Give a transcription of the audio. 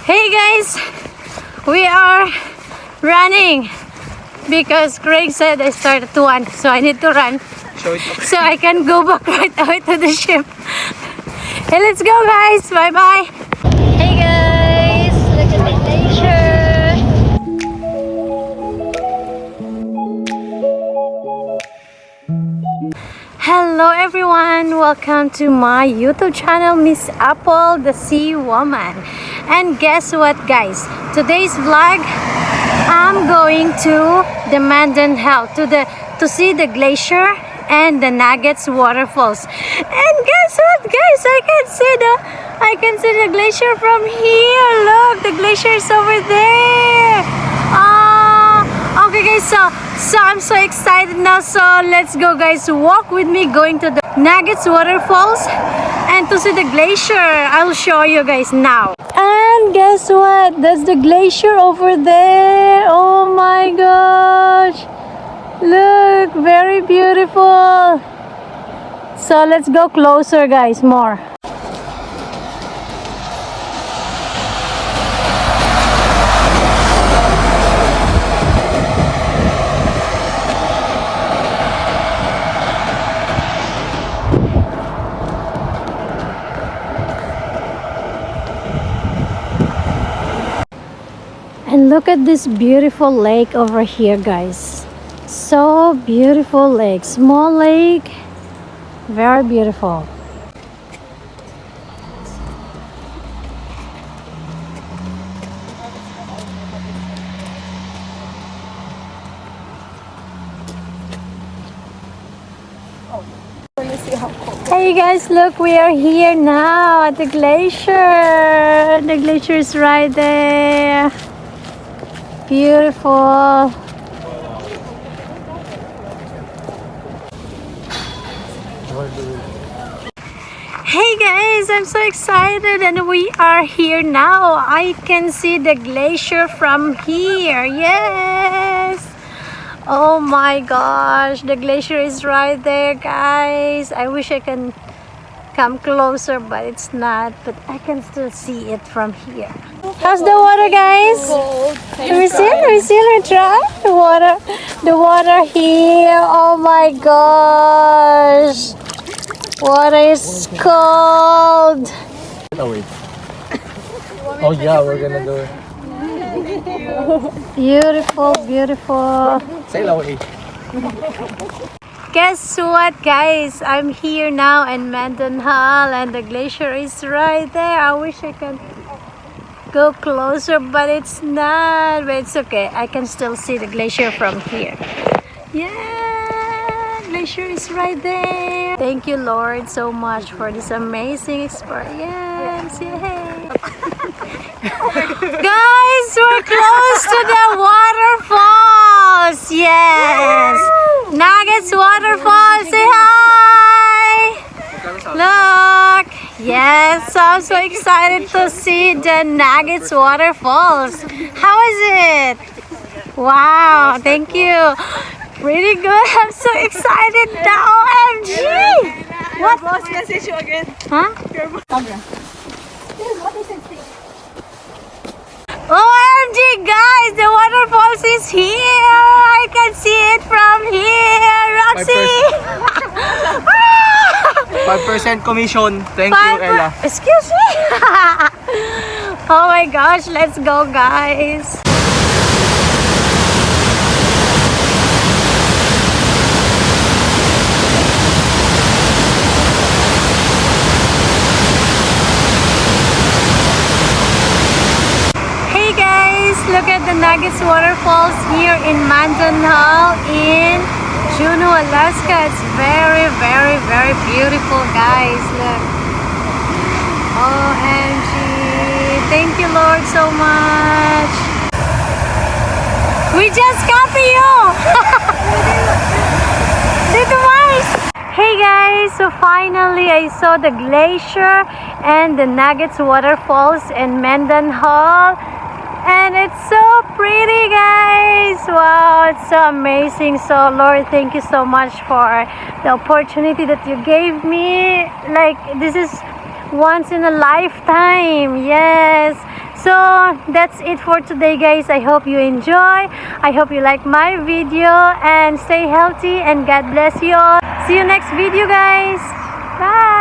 Hey guys, we are running because Craig said I started to run, so I need to run so I can go back right away to the ship. Hey, let's go guys, bye bye. Hey guys, look at the glacier. Hello everyone, welcome to my YouTube channel, Miss Apple, the Sea Woman. And guess what guys, today's vlog, I'm going to the MENDENHALL to see the glacier and the Nuggets waterfalls. And guess what guys, I can see the glacier from here. Look, the glacier is over there. Okay guys, so I'm so excited now, so let's go guys, walk with me going to the Nuggets waterfalls and to see the glacier. I'll show you guys now. And guess what, that's the glacier over there. Oh my gosh, look, very beautiful. So let's go closer guys, more. And look at this beautiful lake over here guys. So beautiful lake, small lake, very beautiful. Hey guys, look, we are here now at the glacier. The glacier is right there. Beautiful. Hey guys, I'm so excited and we are here now. I can see the glacier from here. Yes. Oh my gosh, the glacier is right there guys. I wish I can come closer, but it's not, but I can still see it from here. How's the water guys? We try the water here. Oh my gosh, water is cold. Oh wait. Oh yeah, we're gonna do it. Beautiful, beautiful. Sail away. Guess what guys, I'm here now in MENDENHALL and the glacier is right there. I wish I could go closer, but it's not, but it's okay. I can still see the glacier from here. Yeah, glacier is right there. Thank you Lord so much for this amazing experience. Yay. Guys, we're close to the waterfalls. Yes, Nuggets waterfalls. Say hi. Look. Yes, so I'm so excited to see the Nuggets waterfalls. How is it? Wow, thank you. Pretty good. I'm so excited now. OMG. What? Boss message you again. Huh? Your camera. OMG guys, the waterfalls is here. I can see it from here. Roxy. 5% commission. Thank you, Ella. Excuse me. Oh my gosh, let's go guys. Look at the Nuggets waterfalls here in MENDENHALL in JUNEAU, Alaska. It's very, very, very beautiful, guys. Look. OMG. Thank you, Lord, so much. We just copy you. Dito Mars. Hey guys, so finally I saw the glacier and the Nuggets waterfalls in MENDENHALL. And it's so pretty guys. Wow, it's so amazing. So Lord, thank you so much for the opportunity that you gave me. Like, this is once in a lifetime. Yes. So that's it for today, guys. I hope you enjoy. I hope you like my video, and stay healthy and God bless you all. See you next video, guys. Bye.